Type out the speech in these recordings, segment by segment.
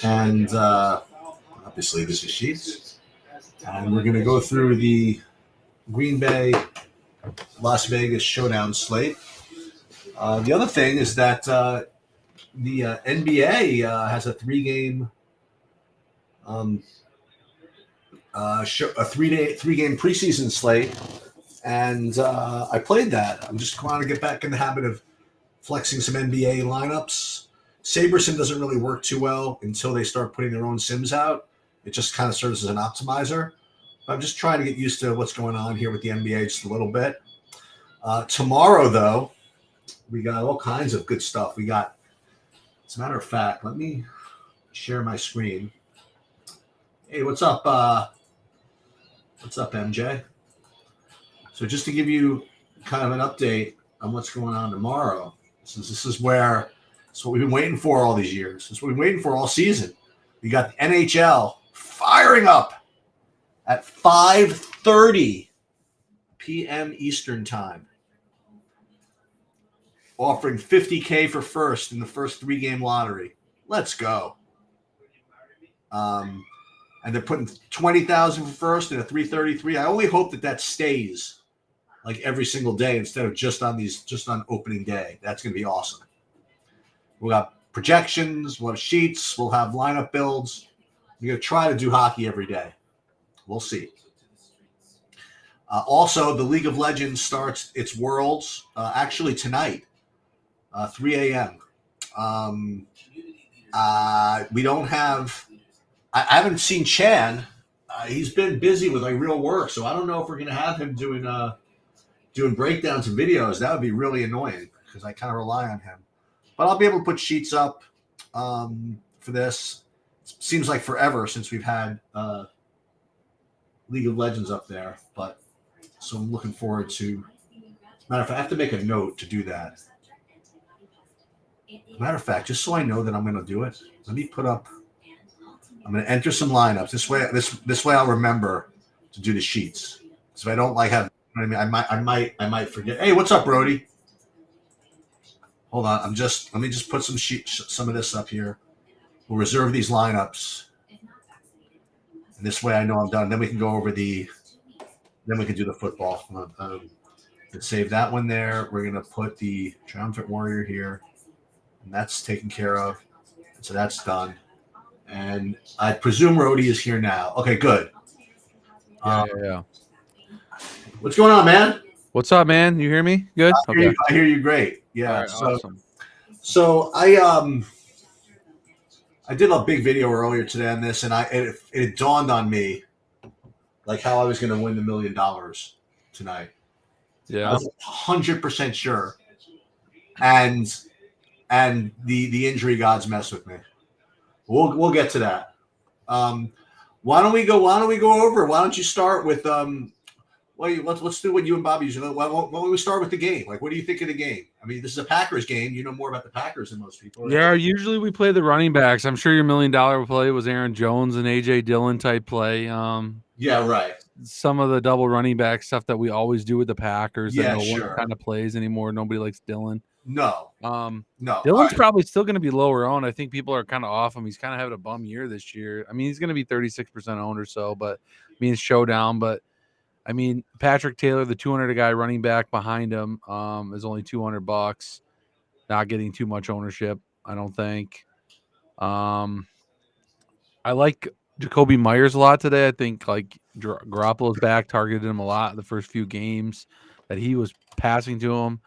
And obviously, this is Sheets. And we're going to go through the Green Bay Las Vegas Showdown slate. The other thing is that the NBA has a three-game a three-game preseason slate, and I played that. I'm just trying to get back in the habit of flexing some NBA lineups. Sabersim doesn't really work too well until they start putting their own sims out. It just kind of serves as an optimizer. I'm just trying to get used to what's going on here with the NBA just a little bit. Tomorrow, though, we got all kinds of good stuff. We got, as a matter of fact, let me share my screen. Hey, what's up? What's up, MJ? So just to give you kind of an update on what's going on tomorrow, since this is where it's what we've been waiting for all these years. It's what we've been waiting for all season. We got the NHL firing up at 5:30 p.m. Eastern time, offering $50K for first in the first three-game lottery. Let's go. And they're putting $20,000 for first and a 333. I only hope that stays like every single day instead of just on opening day. That's going to be awesome. We'll have projections, we'll have sheets, we'll have lineup builds. We're going to try to do hockey every day. We'll see. Also, the League of Legends starts its Worlds actually tonight, 3 a.m. We don't have – I haven't seen Chan. He's been busy with like real work, so I don't know if we're going to have him doing breakdowns and videos. That would be really annoying because I kind of rely on him. But I'll be able to put sheets up for this. It seems like forever since we've had League of Legends up there, but so I'm looking forward to. Matter of fact, I have to make a note to do that. Matter of fact, just so I know that I'm going to do it, let me put up. I'm going to enter some lineups. This way I'll remember to do the sheets. So I don't like have. You know what I mean, I might forget. Hey, what's up, Brody? Hold on. Let me just put some of this up here. We'll reserve these lineups. And this way I know I'm done. Then we can go over then we can do the football. Let's save that one there. We're going to put the Triumphant Warrior here. And that's taken care of. So that's done. And I presume Rhodey is here now. Okay, good. Yeah. What's going on, man? What's up, man? You hear me? Good? I hear you great. Yeah. Right, awesome. So I did a big video earlier today on this, and it dawned on me like how I was going to win the $1 million tonight. Yeah. I was 100% sure. And the injury gods mess with me. We'll get to that. Why don't we go over? Why don't you start with let's do what you and Bobby usually. Why don't we start with the game? Like, what do you think of the game? I mean, this is a Packers game. You know more about the Packers than most people. Yeah, usually we play the running backs. I'm sure your $1 million play was Aaron Jones and AJ Dillon type play. Yeah, right. Some of the double running back stuff that we always do with the Packers. Yeah, that no sure. one kind of plays anymore. Nobody likes Dillon. No. Dillon's probably still going to be lower owned. I think people are kind of off him. He's kind of having a bum year this year. I mean, he's going to be 36% owned or so, but showdown. But I mean, Patrick Taylor, the 200 guy running back behind him, is only $200. Not getting too much ownership, I don't think. I like Jacoby Myers a lot today. I think like Garoppolo's back, targeted him a lot the first few games that he was passing to him.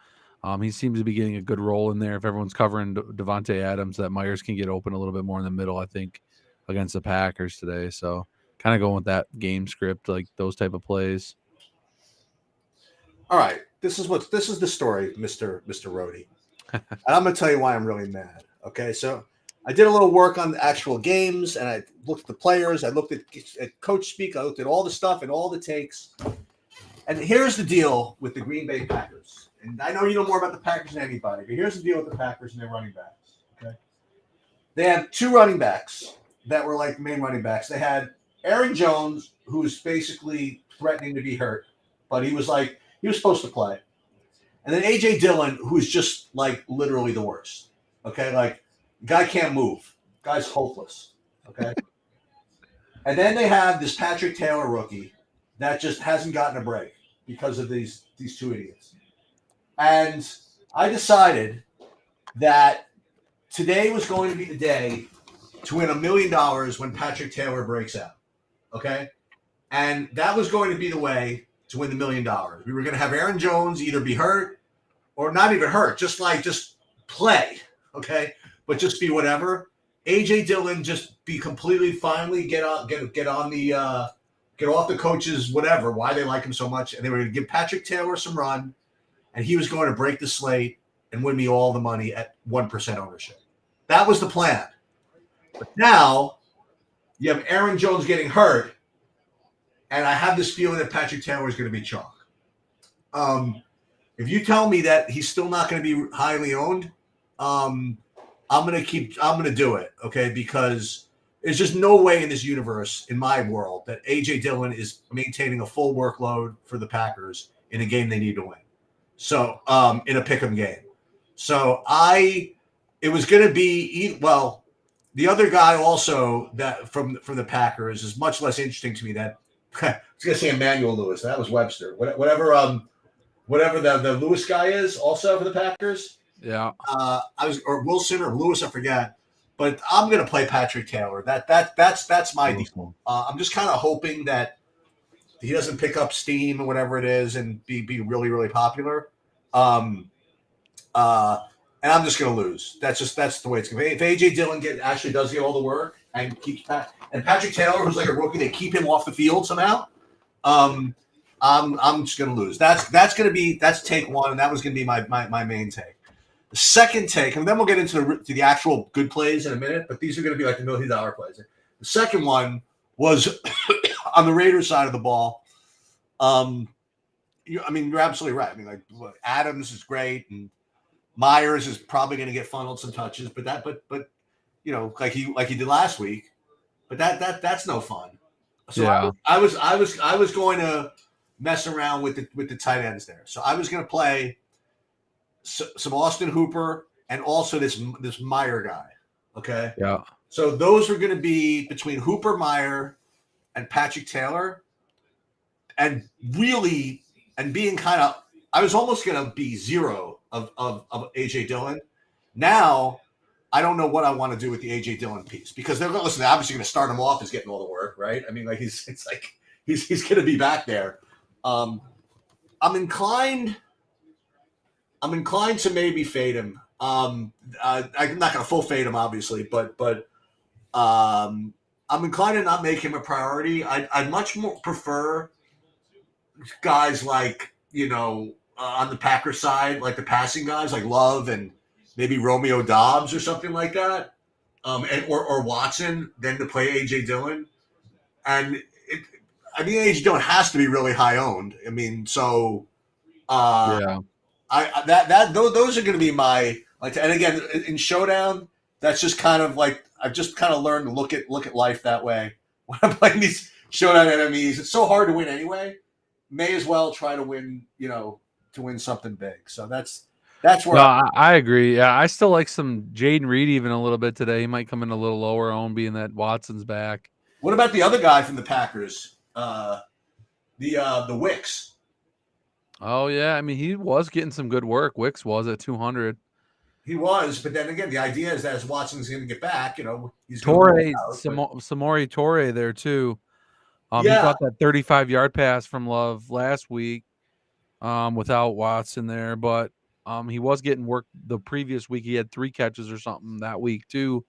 He seems to be getting a good role in there. If everyone's covering Devontae Adams, that Myers can get open a little bit more in the middle, I think, against the Packers today. So kind of going with that game script, like those type of plays. All right. This is the story, Mr. Rhodey. And I'm going to tell you why I'm really mad. Okay. So I did a little work on the actual games, and I looked at the players. I looked at coach speak. I looked at all the stuff and all the takes. And here's the deal with the Green Bay Packers. And I know you know more about the Packers than anybody, but here's the deal with the Packers and their running backs. Okay. They had two running backs that were like main running backs. They had Aaron Jones, who's basically threatening to be hurt, but he was supposed to play. And then AJ Dillon, who's just like literally the worst. Okay. Like, the guy can't move. Guy's hopeless. Okay. And then they have this Patrick Taylor rookie that just hasn't gotten a break because of these two idiots. And I decided that today was going to be the day to win $1 million when Patrick Taylor breaks out. Okay? And that was going to be the way to win the $1 million. We were going to have Aaron Jones either be hurt or not even hurt, just play, okay? But just be whatever. AJ Dillon just be completely finally get off the coaches whatever why they like him so much, and they were going to give Patrick Taylor some run, and he was going to break the slate and win me all the money at 1% ownership. That was the plan. But now you have Aaron Jones getting hurt, and I have this feeling that Patrick Taylor is going to be chalk. If you tell me that he's still not going to be highly owned, I'm going to do it, okay? Because there's just no way in this universe, in my world, that A.J. Dillon is maintaining a full workload for the Packers in a game they need to win. So, in a pick'em game. So, it was going to be, well, the other guy also that from the Packers is much less interesting to me. That I was going to say Emmanuel Lewis. That was Webster. Whatever the Lewis guy is, also for the Packers. Yeah. Or Wilson or Lewis, I forget. But I'm going to play Patrick Taylor. That's my deal. I'm just kind of hoping that he doesn't pick up steam or whatever it is and be really, really popular. And I'm just going to lose. That's the way it's going to be. If AJ Dillon actually does get all the work and keeps and Patrick Taylor, who's like a rookie, they keep him off the field somehow. I'm just going to lose. That's take one, and that was going to be my main take. The second take, and then we'll get into the actual good plays in a minute, but these are going to be like the $1 million plays. The second one was on the Raiders side of the ball. You're absolutely right. I mean, like, look, Adams is great, and Myers is probably going to get funneled some touches, but like he did last week. But that's no fun. So yeah. I was going to mess around with the tight ends there. So I was going to play some Austin Hooper and also this Meyer guy. Okay. Yeah. So those were going to be between Hooper, Meyer, and Patrick Taylor, and really, and being kind of, I was almost going to be zero of AJ Dillon. Now I don't know what I want to do with the AJ Dillon piece, because they're obviously going to start him off as getting all the work, right? I mean, like he's going to be back there. I'm inclined to maybe fade him. I'm not going to full fade him, obviously, but I'm inclined to not make him a priority. I'd much more prefer guys like, on the Packers side, like the passing guys like Love and maybe Romeo Doubs or something like that, or Watson, than to play A.J. Dillon. And A.J. Dillon has to be really high owned. I mean, so yeah. Those are going to be my and again in Showdown, that's just kind of like I've just kind of learned to look at life that way when I'm playing these Showdown enemies. It's so hard to win anyway. May as well try to win, to win something big. So that's where I agree. Yeah, I still like some Jaden Reed even a little bit today. He might come in a little lower owned, being that Watson's back. What about the other guy from the Packers? The Wicks. Oh yeah, I mean he was getting some good work. Wicks was at 200. He was, but then again, the idea is that as Watson's going to get back, he's Torrey, Samori Torrey there too. He caught that 35-yard pass from Love last week, without Watson there, but he was getting work the previous week. He had 3 catches or something that week too.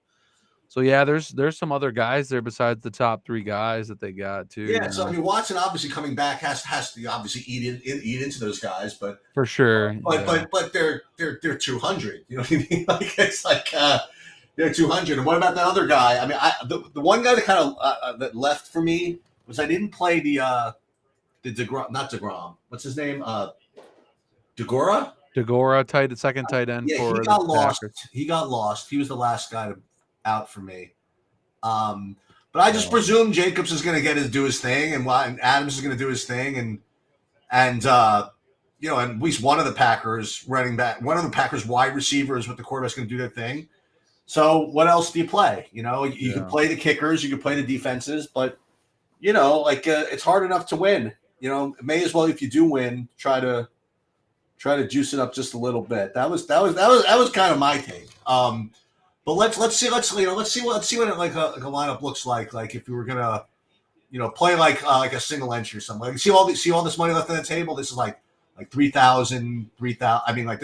So yeah, there's some other guys there besides the top 3 guys that they got too. Yeah, so I mean, Watson obviously coming back has to obviously eat into those guys, but for sure. But they're 200. You know what I mean? Like it's like they're 200. And what about that other guy? I mean, the one guy that kind of that left for me was I didn't play the DeGrom, not DeGrom. What's his name? DeGora, second tight end. Yeah, for he got lost. Packers. He got lost. He was the last guy out for me. But I just presume Jacobs is going to do his thing, and Adams is going to do his thing, and at least one of the Packers running back, one of the Packers wide receivers with the quarterback's going to do their thing. So what else do you play? You know, you can play the kickers, you can play the defenses, but you know, like it's hard enough to win. You know, may as well if you do win, try to juice it up just a little bit. That was kind of my take. But let's see what a lineup looks like. Like if you were gonna play like a single entry or something. Like see all this money left on the table. This is like 3,000. I mean, like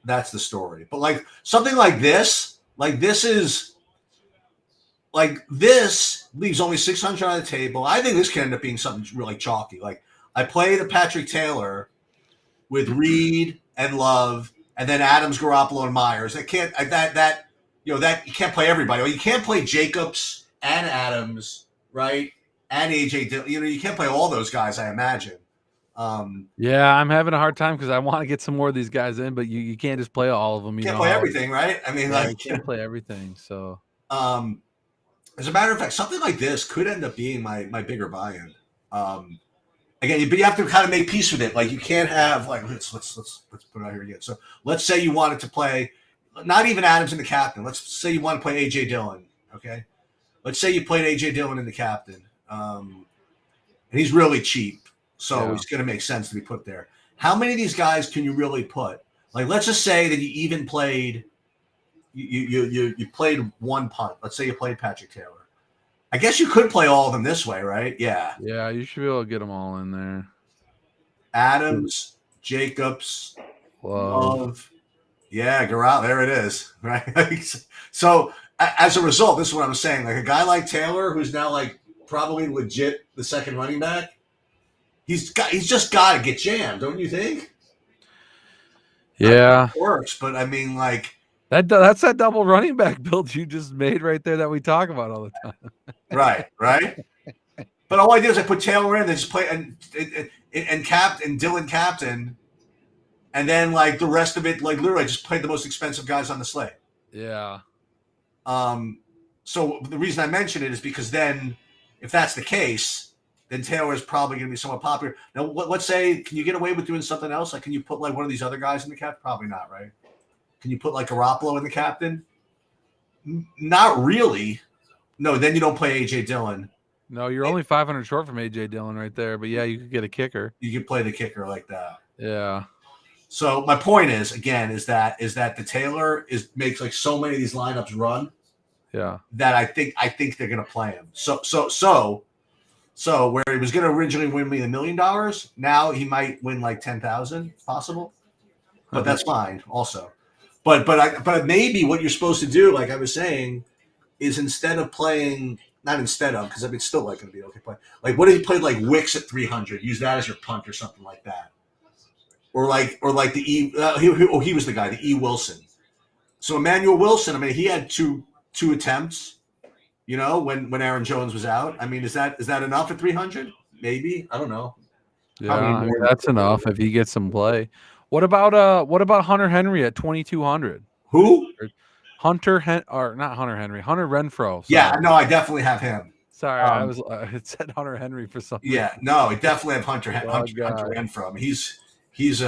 that's the story. But like something like this leaves only 600 on the table. I think this can end up being something really chalky. Like I play the Patrick Taylor with Reed and Love, and then Adams, Garoppolo, and Myers. That you can't play everybody. Or you can't play Jacobs and Adams, right? And AJ Dillon. You know, you can't play all those guys, I imagine. Yeah, I'm having a hard time because I want to get some more of these guys in, but you can't just play all of them. You can't play everything, right? I mean, you can't play everything. So, as a matter of fact, something like this could end up being my bigger buy-in. Again, but you have to kind of make peace with it. Like you can't have like let's put it out here again. So let's say you wanted to play, not even Adams in the captain. Let's say you want to play AJ Dillon. Okay, let's say you played AJ Dillon in the captain, and he's really cheap, so it's going to make sense to be put there. How many of these guys can you really put? Like, let's just say that you even played, you played one punt. Let's say you played Patrick Taylor. I guess you could play all of them this way, right? Yeah. Yeah, you should be able to get them all in there. Adams, Jacobs, Love. Yeah, Garoppolo. There it is, right? So as a result, this is what I'm saying. Like a guy like Taylor, who's now like probably legit the second running back, he's just got to get jammed, don't you think? Yeah, it works, but I mean, like that's that double running back build you just made right there that we talk about all the time. Right. But all I did is I put Taylor in, they just play and Dillon captain, and then like the rest of it, like literally, I just played the most expensive guys on the slate. Yeah. So the reason I mention it is because then, if that's the case, then Taylor is probably going to be somewhat popular. Now, let's say, can you get away with doing something else? Like, can you put like one of these other guys in the captain? Probably not, right? Can you put like Garoppolo in the captain? Not really. No, then you don't play AJ Dillon. No, you're only 500 short from AJ Dillon right there. But yeah, you could get a kicker. You could play the kicker like that. Yeah. So my point is that the Taylor makes like so many of these lineups run. Yeah. That I think they're going to play him. So where he was going to originally win me $1 million, now he might win like 10,000, possible. But that's fine also. But maybe what you're supposed to do, like I was saying, is instead of playing, not instead of, because I mean, it's still like going to be okay play. Like, what if you played like Wicks at 300? Use that as your punt or something like that. Or like the E. He was the guy, the E. Wilson. So Emmanuel Wilson. I mean, he had two attempts. You know, when Aaron Jones was out. I mean, is that enough at 300? Maybe, I don't know. Yeah, I mean, that's enough if he gets some play. What about Hunter Henry at 2,200? Who? Hunter Renfrow. Sorry. Yeah, no, I definitely have him. Sorry, I was it said Hunter Henry for some reason. Yeah, no, I definitely have Hunter Renfrow. I mean, he's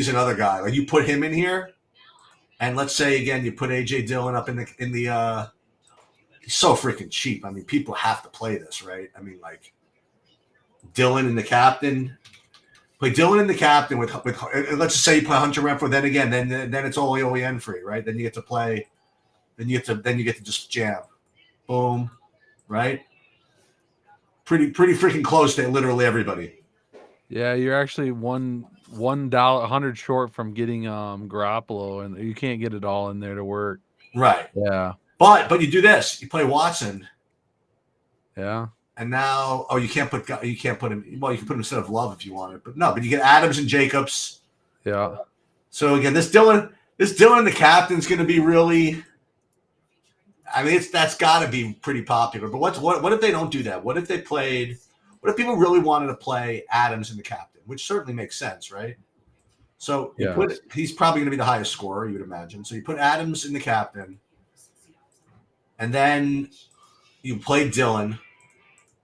another guy. Like you put him in here, and let's say again you put AJ Dillon up in the he's so freaking cheap. I mean, people have to play this, right? I mean, like Dillon in the captain. Play Dillon in the captain with let's just say you play Hunter Renfrow. Then again, then it's all OEN free, right? Then you get to play. Then you get to just jam, boom, right? Pretty freaking close to literally everybody. Yeah, you're actually $100 short from getting Garoppolo, and you can't get it all in there to work. Right. Yeah. But you do this. You play Watson. Yeah. And now, you can't put him. Well, you can put him instead of Love if you wanted, but no. But you get Adams and Jacobs. Yeah. So again, this Dillon, the captain's going to be really. I mean, that's got to be pretty popular. But what if they don't do that? What if people really wanted to play Adams in the captain, which certainly makes sense, right? So he's probably going to be the highest scorer, you would imagine. So you put Adams in the captain, and then you play Dillon.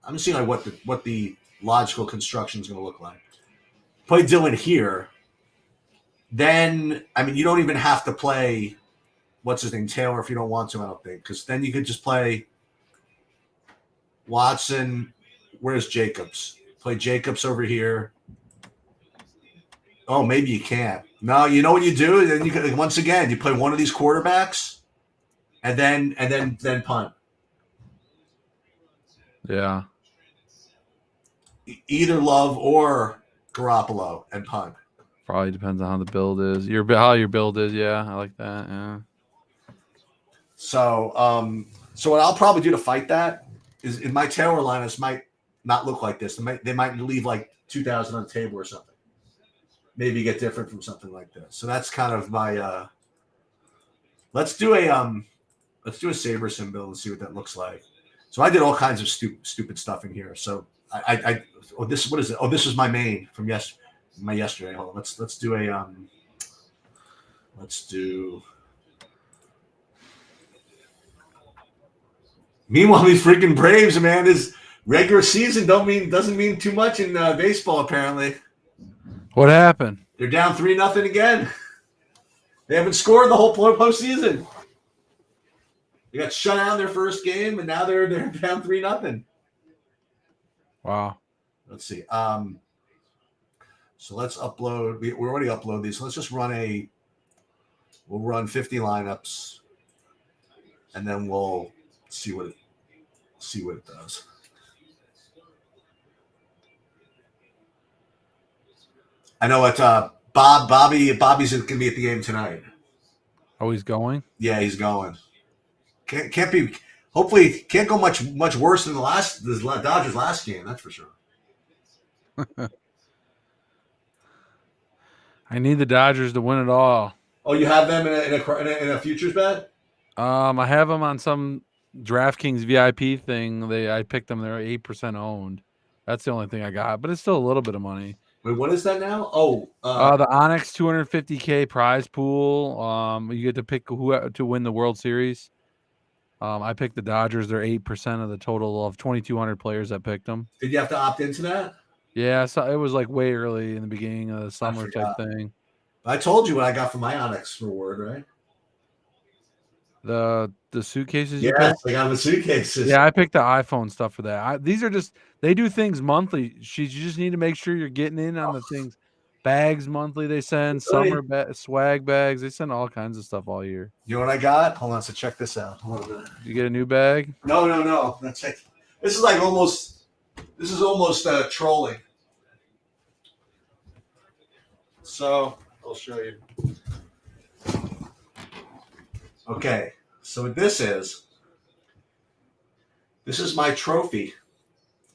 I'm seeing like what the logical construction is going to look like. Play Dillon here. then I mean, you don't even have to play what's his name, Taylor, if you don't want to. I don't think, because then you could just play Watson. Where's Jacobs? Play Jacobs over here. Oh, maybe you can't. No, you know what you do? Then you can, once again, you play one of these quarterbacks, and then punt. Yeah. Either Love or Garoppolo and punt. Probably depends on how the build is. How your build is, yeah. I like that. Yeah. So what I'll probably do to fight that is in my Taylor lineups might not look like this. They might leave like 2,000 on the table or something. Maybe get different from something like this. So that's kind of my let's do a Saber symbol and see what that looks like. So I did all kinds of stupid stuff in here. So what is it? Oh, this is my main from yesterday. Hold on. Let's do a let's do. Meanwhile, these freaking Braves, man, this regular season doesn't mean too much in baseball apparently. What happened? They're down 3-0 again. They haven't scored the whole postseason. They got shut out in their first game, and now they're down 3-0. Wow. Let's see. So let's upload. We already uploaded these. So let's just run we'll run 50 lineups, and then we'll see what it does. I know what Bobby's going to be at the game tonight. Oh, he's going? Yeah, he's going. Can't be. Hopefully, can't go much worse than the Dodgers last game. That's for sure. I need the Dodgers to win it all. Oh, you have them in a futures bet? I have them on some DraftKings VIP thing. I picked them. They're 8% owned. That's the only thing I got, but it's still a little bit of money. Wait, what is that now? Oh, the Onyx 250K prize pool. You get to pick who to win the World Series. I picked the Dodgers. They're 8% of the total of 2,200 players that picked them. Did you have to opt into that? Yeah, so it was like way early in the beginning of the summer type thing. I told you what I got for my Onyx reward, right? The suitcases. Yes, I got the suitcases. Yeah, I picked the iPhone stuff for that. These are just they do things monthly. You just need to make sure you're getting in on the things. Bags monthly they send, summer swag bags. They send all kinds of stuff all year. You know what I got? Hold on, so check this out. Hold on a minute. You get a new bag? No. That's it. This is almost trolling. So I'll show you. Okay, so what this is my trophy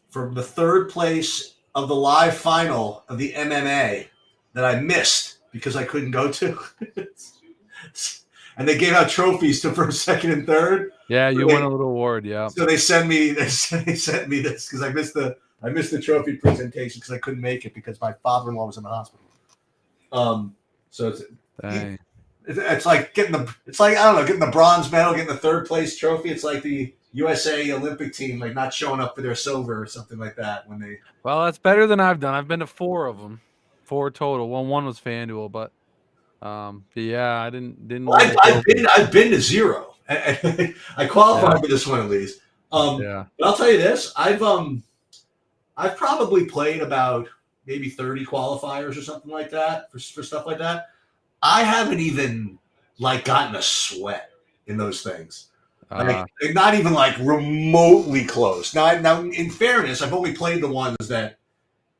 from the third place of the live final of the MMA that I missed because I couldn't go to. And they gave out trophies to first, second, and third. Yeah, you won a little award. Yeah. So they sent me this because I missed the trophy presentation because I couldn't make it because my father-in-law was in the hospital. So it's like getting the bronze medal, getting the third place trophy. It's like the USA Olympic team like not showing up for their silver or something like that when they. Well, that's better than I've done. I've been to 4 of them, 4 total. One was FanDuel, but yeah, I didn't. Well, I've been to 0. I qualified for this one at least. Yeah. But I'll tell you this: I've probably played about maybe 30 qualifiers or something like that for stuff like that. I haven't even like gotten a sweat in those things. Like, not even like remotely close. Now, in fairness, I've only played the ones that,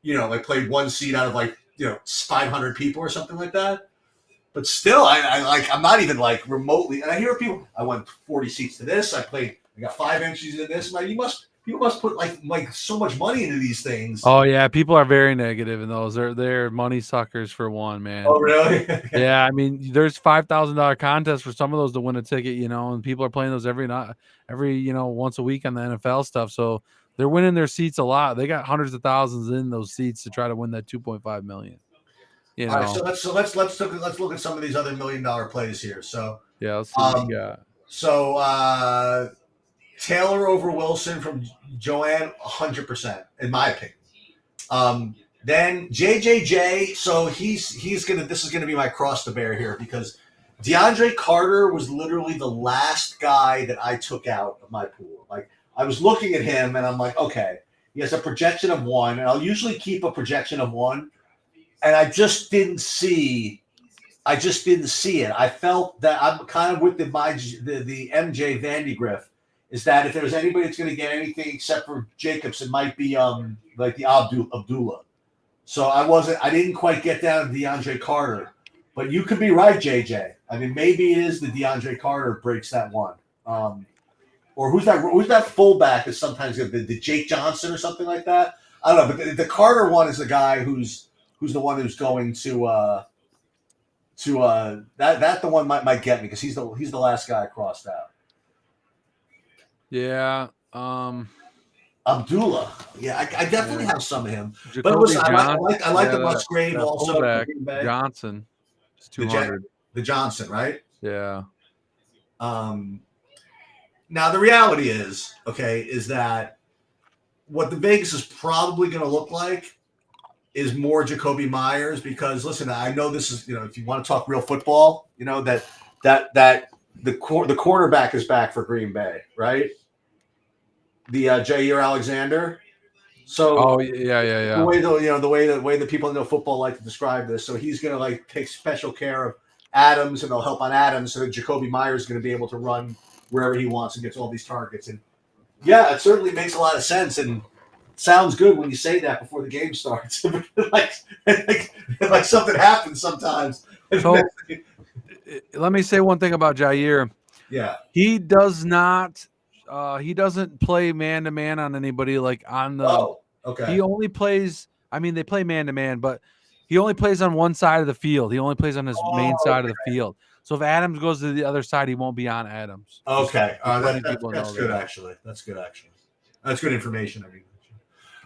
like played one seat out of like 500 people or something like that. But still, I'm not even like remotely. And I hear people, I went 40 seats to this. I got 5 entries in this. Like, people must put like so much money into these things. Oh yeah, people are very negative in those. They're money suckers for one, man. Oh really? Yeah, I mean, there's $5,000 contests for some of those to win a ticket, and people are playing those every once a week on the NFL stuff. So they're winning their seats a lot. They got hundreds of thousands in those seats to try to win that 2.5 million. All right, so let's look at some of these other $1 million plays here. So yeah, let's see what you got. So Taylor over Wilson from Joanne, 100%, in my opinion. Then JJJ. So he's gonna. This is gonna be my cross to bear here because DeAndre Carter was literally the last guy that I took out of my pool. Like I was looking at him and I'm like, okay, he has a projection of 1, and I'll usually keep a projection of 1, and I just didn't see. I just didn't see it. I felt that I'm kind of with the MJ Vandegrift is that if there's anybody that's going to get anything except for Jacobs, it might be like the Abdullah. So I didn't quite get down to DeAndre Carter, but you could be right, JJ. I mean, maybe it is the DeAndre Carter breaks that one. Or who's that fullback is sometimes the Jake Johnson or something like that. I don't know, but the Carter one is the guy who's the one who's going to that the one might get me because he's the last guy I crossed out. Yeah. Abdullah. Yeah, I definitely have some of him. Jacoby But listen, I like yeah, the Musgrave also. Fullback, Johnson. It's 200. The Johnson, right? Yeah. Now the reality is that what the Vegas is probably going to look like is more Jacoby Myers because listen, I know this is if you want to talk real football, that the quarterback is back for Green Bay, right? The Jair Alexander. So yeah. The way that people know football like to describe this. So he's going to take special care of Adams, and they'll help on Adams, so that Jacoby Myers is going to be able to run wherever he wants and gets all these targets. And yeah, it certainly makes a lot of sense and sounds good when you say that before the game starts. like something happens sometimes. So, let me say one thing about Jair. Yeah, he does not. He doesn't play man to man on anybody like on the. Oh, okay. He only plays. I mean, they play man to man, but he only plays on one side of the field. He only plays on his main side of the field. So if Adams goes to the other side, he won't be on Adams. Okay, that's good actually. That's good actually. That's good information. I mean,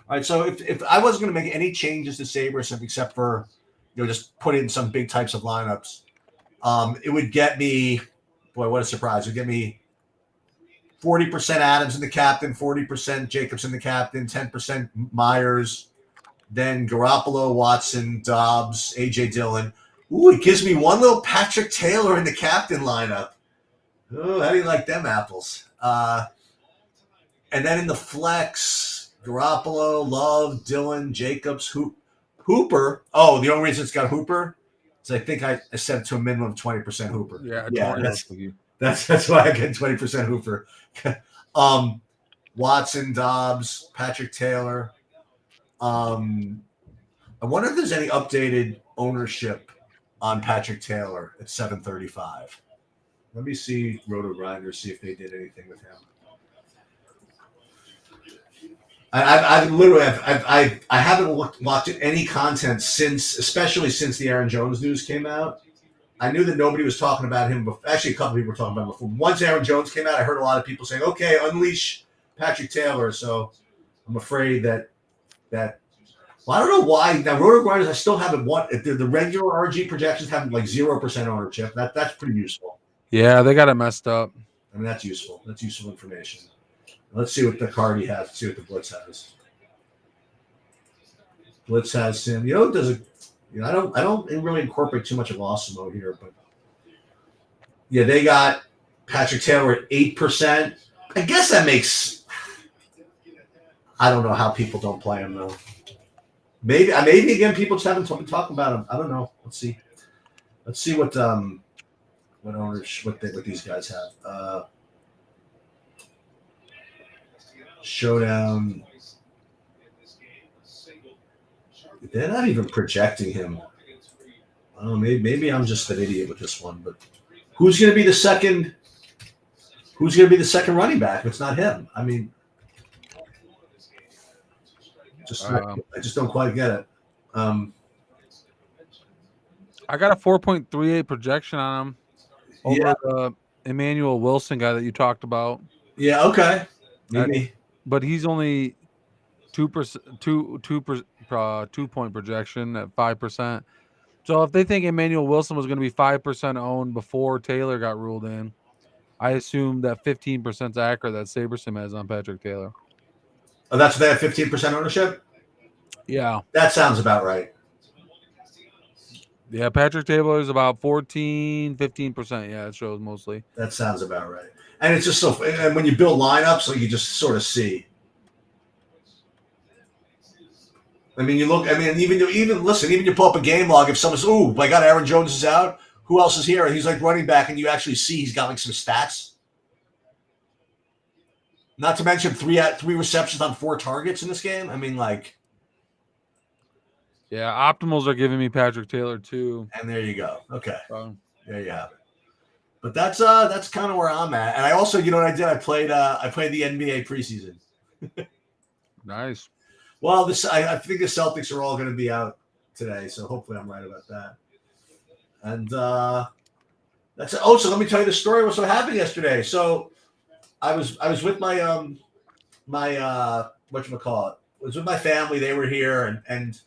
all right. So if I wasn't going to make any changes to Sabres except for just put in some big types of lineups, it would get me. Boy, what a surprise! It would get me 40% Adams in the captain, 40% Jacobs in the captain, 10% Myers, then Garoppolo, Watson, Dobbs, A.J. Dillon. Ooh, it gives me one little Patrick Taylor in the captain lineup. Oh, how do you like them apples? And then in the flex, Garoppolo, Love, Dillon, Jacobs, Hooper. Oh, the only reason it's got Hooper is I think I set it to a minimum of 20% Hooper. Yeah, that's why I get 20% Hooper. Watson, Dobbs, Patrick Taylor. I wonder if there's any updated ownership on Patrick Taylor at 735. Let me see Roto Grinders, see if they did anything with him. I haven't watched any content especially since the Aaron Jones news came out. I knew that nobody was talking about him. Actually, a couple people were talking about him before. Once Aaron Jones came out, I heard a lot of people saying, "Okay, unleash Patrick Taylor." So I'm afraid that. Well, I don't know why. Now, Roto Grinders, I still haven't the regular RG projections have 0% ownership. That's pretty useful. Yeah, they got it messed up. I mean, that's useful. That's useful information. Let's see what the card he has. Let's see what the Blitz has. Blitz has him. I don't really incorporate too much of Awesemo here, but yeah, they got Patrick Taylor at 8%. I guess that makes. I don't know how people don't play him though. Maybe again people just haven't been talking about him. I don't know. Let's see what owners what these guys have. Showdown. They're not even projecting him. Oh, maybe I'm just an idiot with this one. But who's going to be the second? Who's going to be the second running back if it's not him? I mean, I just don't quite get it. I got a 4.38 projection on him over the Emmanuel Wilson guy that you talked about. Yeah. Okay. Maybe. But he's only 2.2 projection at 5%. So if they think Emmanuel Wilson was going to be 5% owned before Taylor got ruled in, I assume that 15% is accurate that SaberSim has on Patrick Taylor. Oh, that's they have 15% ownership? Yeah. That sounds about right. Yeah, Patrick Taylor is about 14-15%. Yeah, it shows mostly. That sounds about right. And it's just so. And when you build lineups, so you just sort of see. I mean, you look. I mean, even listen. Even you pull up a game log. If someone's, "Ooh, my God, Aaron Jones is out. Who else is here?" And he's like running back, and you actually see he's got like some stats. Not to mention three receptions on 4 targets in this game. I mean, like. Yeah, optimals are giving me Patrick Taylor too. And there you go. Okay, So, there you have it. But that's kind of where I'm at. And I also, you know what I did? I played the NBA preseason. nice. Well, I think the Celtics are all going to be out today, so hopefully I'm right about that. And that's it. Oh, so let me tell you the story. What's what happened yesterday? So I was with my whatchamacallit. I was with my family. They were here, and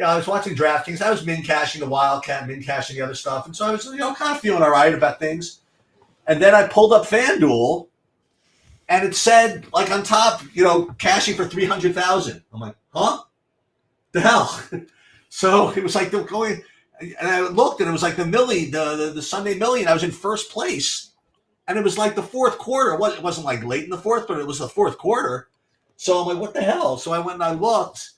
I was watching DraftKings. I was min cashing the Wildcat, min cashing the other stuff, and so I was kind of feeling all right about things. And then I pulled up FanDuel, and it said like on top, cashing for 300,000. I'm like, huh? The hell? So it was like they're going, and I looked, and it was like the Sunday Million. I was in first place, and it was like the fourth quarter. It wasn't like late in the fourth, but it was the fourth quarter. So I'm like, what the hell? So I went and I looked,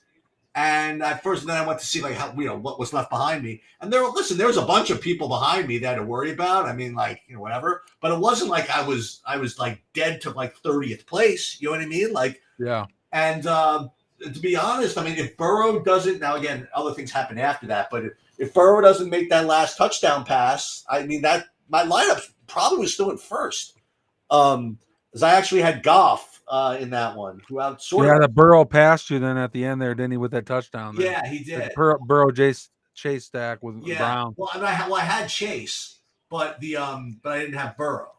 and then I went to see like how what was left behind me. And there was a bunch of people behind me that I had to worry about. I mean, like whatever. But it wasn't like I was like dead to like 30th place. You know what I mean? Like Yeah. And to be honest, I mean, if Burrow doesn't, now again, other things happen after that, but if Burrow doesn't make that last touchdown pass, I mean, that my lineup probably was still at first. Because I actually had Goff in that one, who out sort of. The Burrow passed you then at the end there, didn't he, with that touchdown? There. Yeah, he did. Burrow Chase stack with Brown. Well, I had Chase, but but I didn't have Burrow.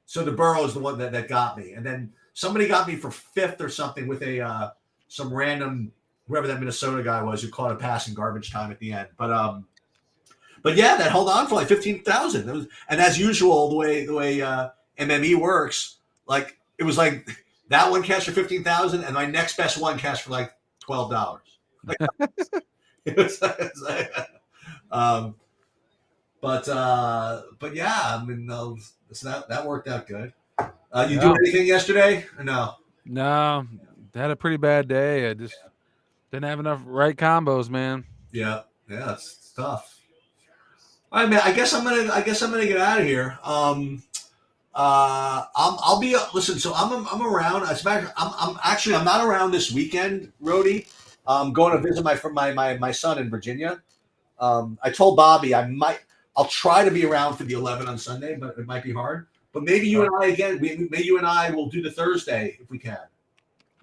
So the Burrow is the one that got me, and then somebody got me for 5th or something with a some random whoever that Minnesota guy was who caught a pass in garbage time at the end. But yeah, that held on for like 15,000. And as usual, the way MME works, like it was like that one cashed for 15,000, and my next best one cashed for like $12. Like, but yeah, I mean, so that worked out good. You do anything yesterday or no? No, had a pretty bad day. I just didn't have enough right combos, man. Yeah, it's tough. All right, man. I guess I'm gonna get out of here. I'll be listen. So I'm around. As a matter, I'm not around this weekend, Rody. I'm going to visit my son in Virginia. I told Bobby I'll try to be around for the 11 on Sunday, but it might be hard. But maybe you and I again. Maybe you and I will do the Thursday if we can.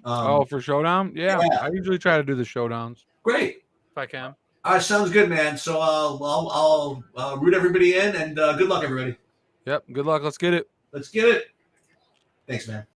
For Showdown? Yeah, I usually try to do the Showdowns. Great, if I can. All right, sounds good, man. So I'll root everybody in, and good luck, everybody. Yep, good luck. Let's get it. Let's get it. Thanks, man.